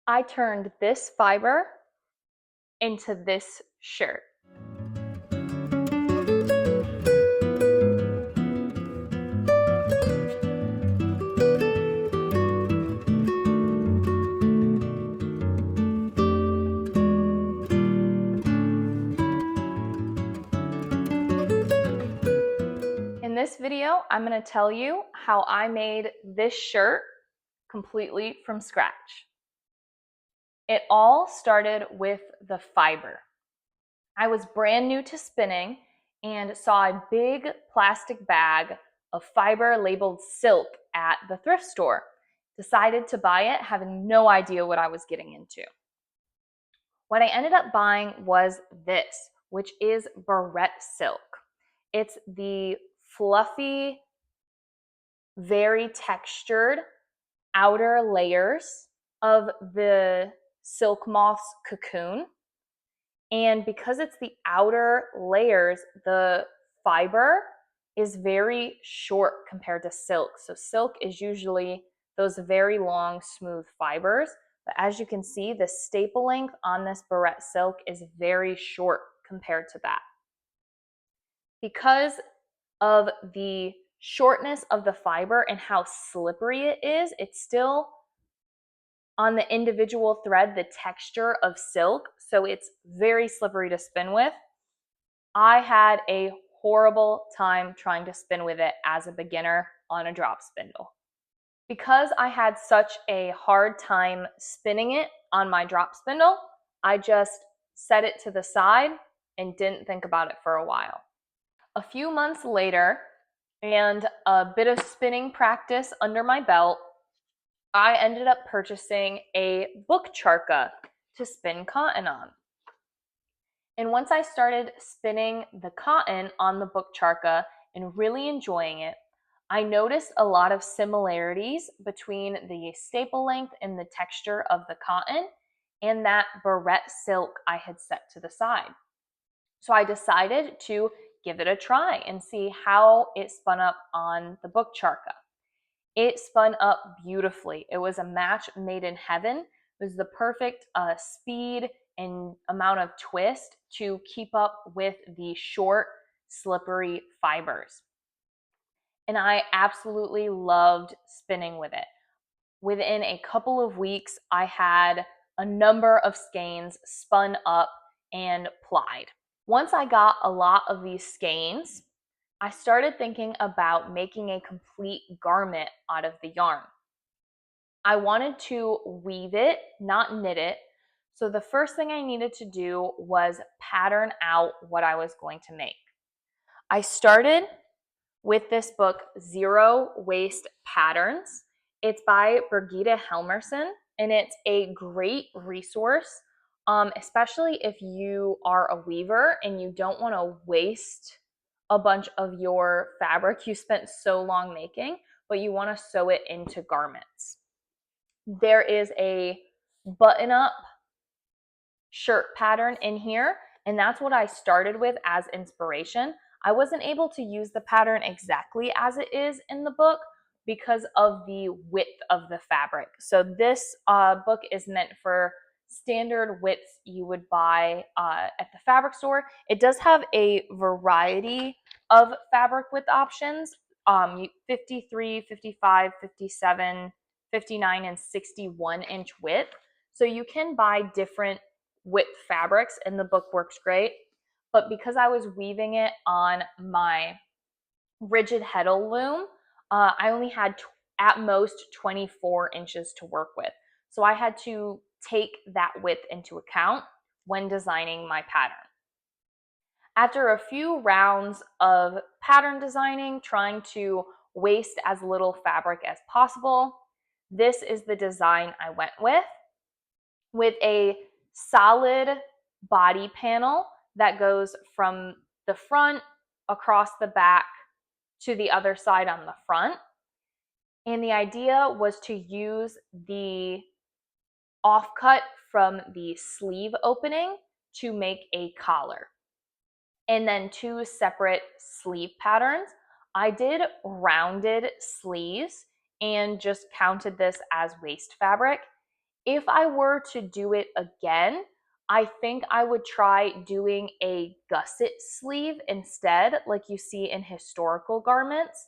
I turned this fiber into this shirt. In this video, I'm going to tell you how I made this shirt completely from scratch. It all started with the fiber. I was brand new to spinning and saw a big plastic bag of fiber labeled silk at the thrift store. Decided to buy it, having no idea what I was getting into. What I ended up buying was this, which is barrette silk. It's the fluffy, very textured outer layers of the silk moth's cocoon. And because it's the outer layers, the fiber is very short compared to silk. So silk is usually those very long, smooth fibers. But as you can see, the staple length on this barrette silk is very short compared to that. Because of the shortness of the fiber and how slippery it is, it's still on the individual thread the texture of silk, so it's very slippery to spin with. I had a horrible time trying to spin with it as a beginner on a drop spindle. Because I had such a hard time spinning it on my drop spindle, I just set it to the side and didn't think about it for a while. A few months later, and a bit of spinning practice under my belt, I ended up purchasing a book charka to spin cotton on. And once I started spinning the cotton on the book charka and really enjoying it, I noticed a lot of similarities between the staple length and the texture of the cotton and that barrette silk I had set to the side. So I decided to give it a try and see how it spun up on the book charka. It spun up beautifully. It was a match made in heaven. It was the perfect speed and amount of twist to keep up with the short, slippery fibers. And I absolutely loved spinning with it. Within a couple of weeks, I had a number of skeins spun up and plied. Once I got a lot of these skeins, I started thinking about making a complete garment out of the yarn. I wanted to weave it, not knit it. So the first thing I needed to do was pattern out what I was going to make. I started with this book, Zero Waste Patterns. It's by Birgitta Helmerson, and it's a great resource, especially if you are a weaver and you don't want to waste a bunch of your fabric you spent so long making, but you want to sew it into garments. There is a button-up shirt pattern in here, and that's what I started with as inspiration. I wasn't able to use the pattern exactly as it is in the book because of the width of the fabric. So this book is meant for standard widths you would buy at the fabric store. It does have a variety of fabric width options, 53, 55, 57, 59, and 61-inch width. So you can buy different width fabrics, and the book works great. But because I was weaving it on my rigid heddle loom, I only had at most 24 inches to work with. So I had to take that width into account when designing my pattern. After a few rounds of pattern designing, trying to waste as little fabric as possible, this is the design I went with a solid body panel that goes from the front across the back to the other side on the front. And the idea was to use the offcut from the sleeve opening to make a collar. And then two separate sleeve patterns. I did rounded sleeves and just counted this as waist fabric. If I were to do it again, I think I would try doing a gusset sleeve instead, like you see in historical garments,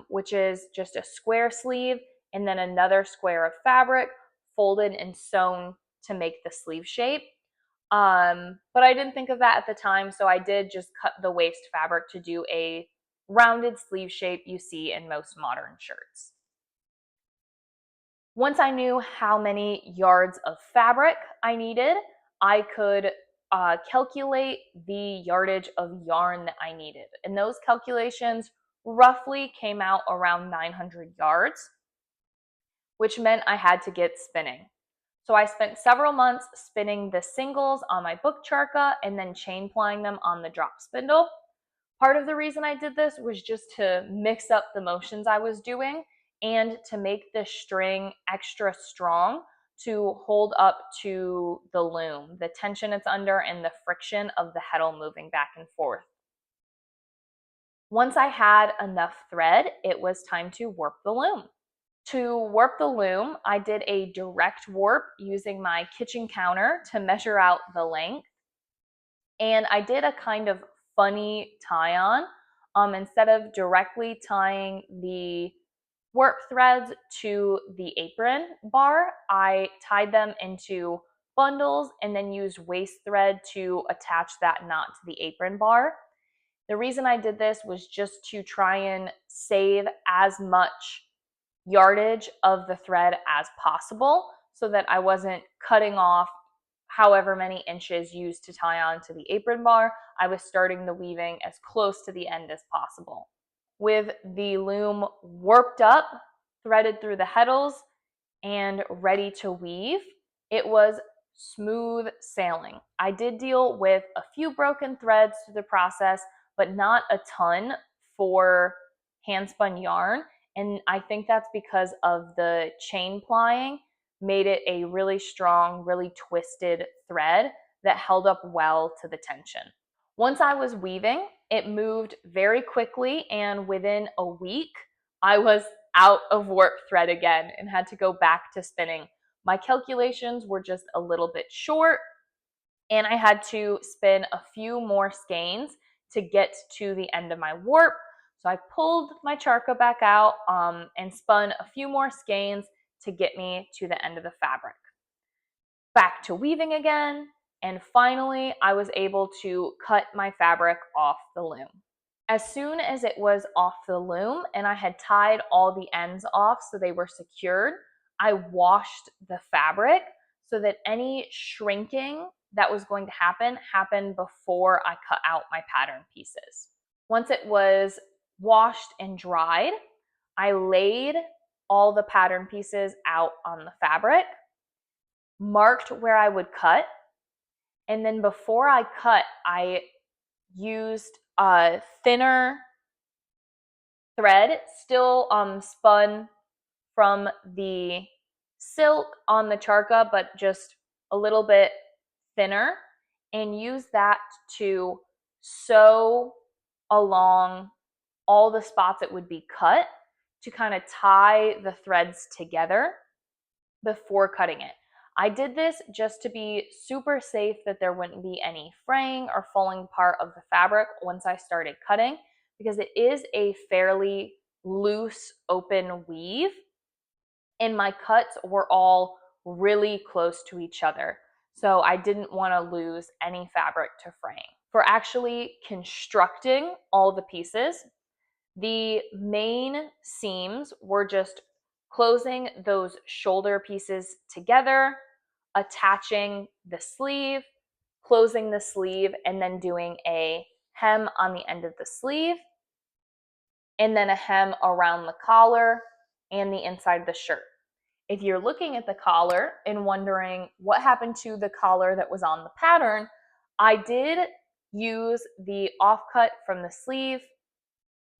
which is just a square sleeve and then another square of fabric folded and sewn to make the sleeve shape. But I didn't think of that at the time, so I did just cut the waist fabric to do a rounded sleeve shape you see in most modern shirts. Once I knew how many yards of fabric I needed, I could calculate the yardage of yarn that I needed. And those calculations roughly came out around 900 yards, which meant I had to get spinning. So I spent several months spinning the singles on my book charka and then chain plying them on the drop spindle. Part of the reason I did this was just to mix up the motions I was doing and to make the string extra strong to hold up to the loom, the tension it's under and the friction of the heddle moving back and forth. Once I had enough thread, it was time to warp the loom. To warp the loom, I did a direct warp using my kitchen counter to measure out the length. And I did a kind of funny tie-on. Instead of directly tying the warp threads to the apron bar, I tied them into bundles and then used waist thread to attach that knot to the apron bar. The reason I did this was just to try and save as much yardage of the thread as possible so that I wasn't cutting off however many inches used to tie on to the apron bar. I was starting the weaving as close to the end as possible. With the loom warped up, threaded through the heddles, and ready to weave, it was smooth sailing. I did deal with a few broken threads through the process, but not a ton for hand spun yarn. And I think that's because of the chain plying made it a really strong, really twisted thread that held up well to the tension. Once I was weaving, it moved very quickly, and within a week, I was out of warp thread again and had to go back to spinning. My calculations were just a little bit short, and I had to spin a few more skeins to get to the end of my warp. So I pulled my charka back out and spun a few more skeins to get me to the end of the fabric. Back to weaving again, and finally I was able to cut my fabric off the loom. As soon as it was off the loom and I had tied all the ends off so they were secured, I washed the fabric so that any shrinking that was going to happen happened before I cut out my pattern pieces. Once it was washed and dried, I laid all the pattern pieces out on the fabric, marked where I would cut, and then before I cut, I used a thinner thread, still spun from the silk on the charka, but just a little bit thinner, and use that to sew along all the spots that would be cut to kind of tie the threads together before cutting it. I did this just to be super safe that there wouldn't be any fraying or falling apart of the fabric once I started cutting, because it is a fairly loose open weave and my cuts were all really close to each other. So I didn't want to lose any fabric to fraying. For actually constructing all the pieces, the main seams were just closing those shoulder pieces together, attaching the sleeve, closing the sleeve, and then doing a hem on the end of the sleeve, and then a hem around the collar and the inside of the shirt. If you're looking at the collar and wondering what happened to the collar that was on the pattern, I did use the offcut from the sleeve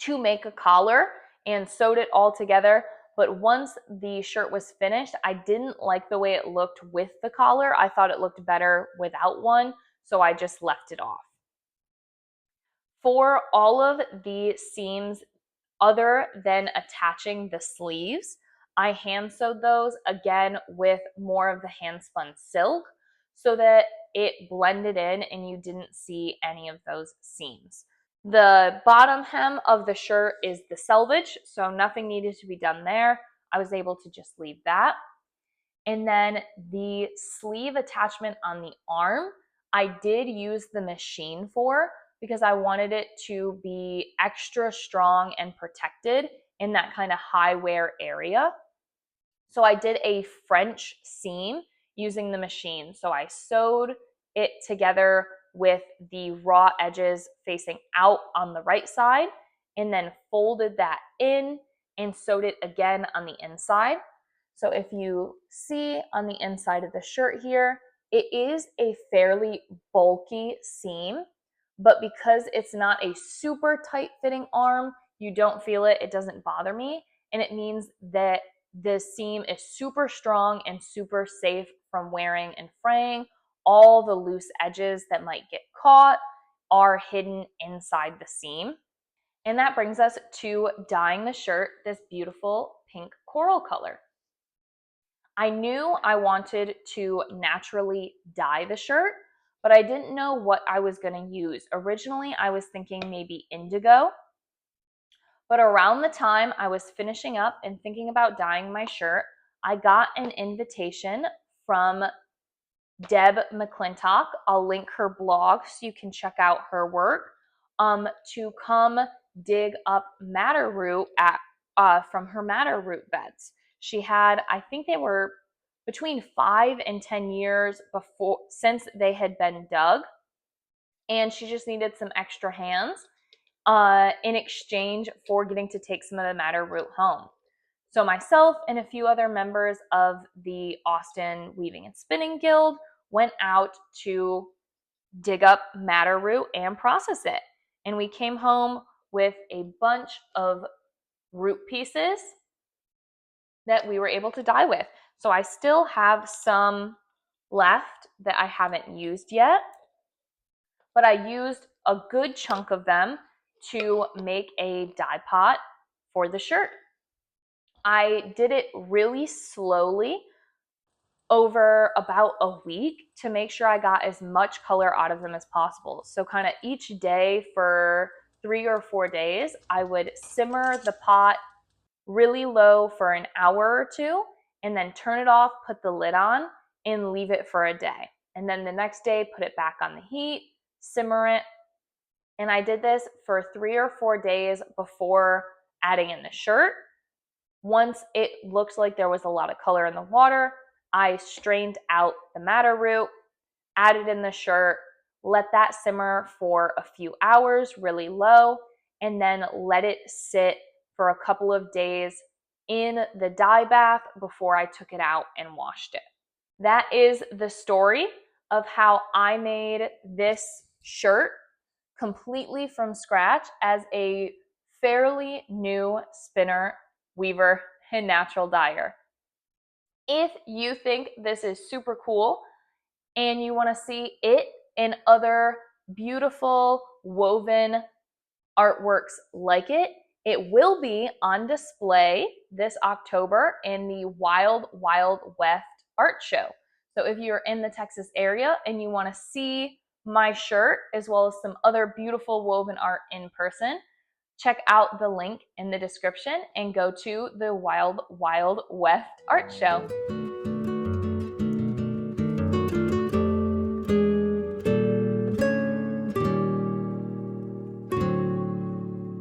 to make a collar and sewed it all together. But once the shirt was finished, I didn't like the way it looked with the collar. I thought it looked better without one, so I just left it off. For all of the seams other than attaching the sleeves, I hand sewed those again with more of the hand spun silk so that it blended in and you didn't see any of those seams. The bottom hem of the shirt is the selvage, so nothing needed to be done there. I was able to just leave that. And then the sleeve attachment on the arm, I did use the machine for because I wanted it to be extra strong and protected in that kind of high wear area. So I did a French seam using the machine. So I sewed it together with the raw edges facing out on the right side and then folded that in and sewed it again on the inside. So if you see on the inside of the shirt here, it is a fairly bulky seam, but because it's not a super tight fitting arm, you don't feel it, it doesn't bother me, and it means that the seam is super strong and super safe from wearing and fraying. All the loose edges that might get caught are hidden inside the seam. And that brings us to dyeing the shirt this beautiful pink coral color. I knew I wanted to naturally dye the shirt, but I didn't know what I was going to use. Originally, I was thinking maybe indigo, but around the time I was finishing up and thinking about dyeing my shirt, I got an invitation from Deb McClintock. I'll link her blog so you can check out her work, to come dig up madder root from her madder root beds. She had, I think they were between 5 and 10 years since they had been dug, and she just needed some extra hands in exchange for getting to take some of the madder root home. So myself and a few other members of the Austin Weaving and Spinning Guild went out to dig up madder root and process it. And we came home with a bunch of root pieces that we were able to dye with. So I still have some left that I haven't used yet, but I used a good chunk of them to make a dye pot for the shirt. I did it really slowly over about a week to make sure I got as much color out of them as possible. So kind of each day for 3 or 4 days, I would simmer the pot really low for an hour or two and then turn it off, put the lid on, and leave it for a day. And then the next day, put it back on the heat, simmer it. And I did this for 3 or 4 days before adding in the shirt. Once it looked like there was a lot of color in the water, I strained out the madder root, added in the shirt, let that simmer for a few hours really low, and then let it sit for a couple of days in the dye bath before I took it out and washed it. That is the story of how I made this shirt completely from scratch as a fairly new spinner, weaver, and natural dyer. If you think this is super cool and you want to see it and other beautiful woven artworks like it, it will be on display this October in the Wild Wild Weft art show. So if you're in the Texas area and you want to see my shirt as well as some other beautiful woven art in person, check out the link in the description and go to the Wild Wild Weft art show.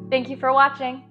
Thank you for watching.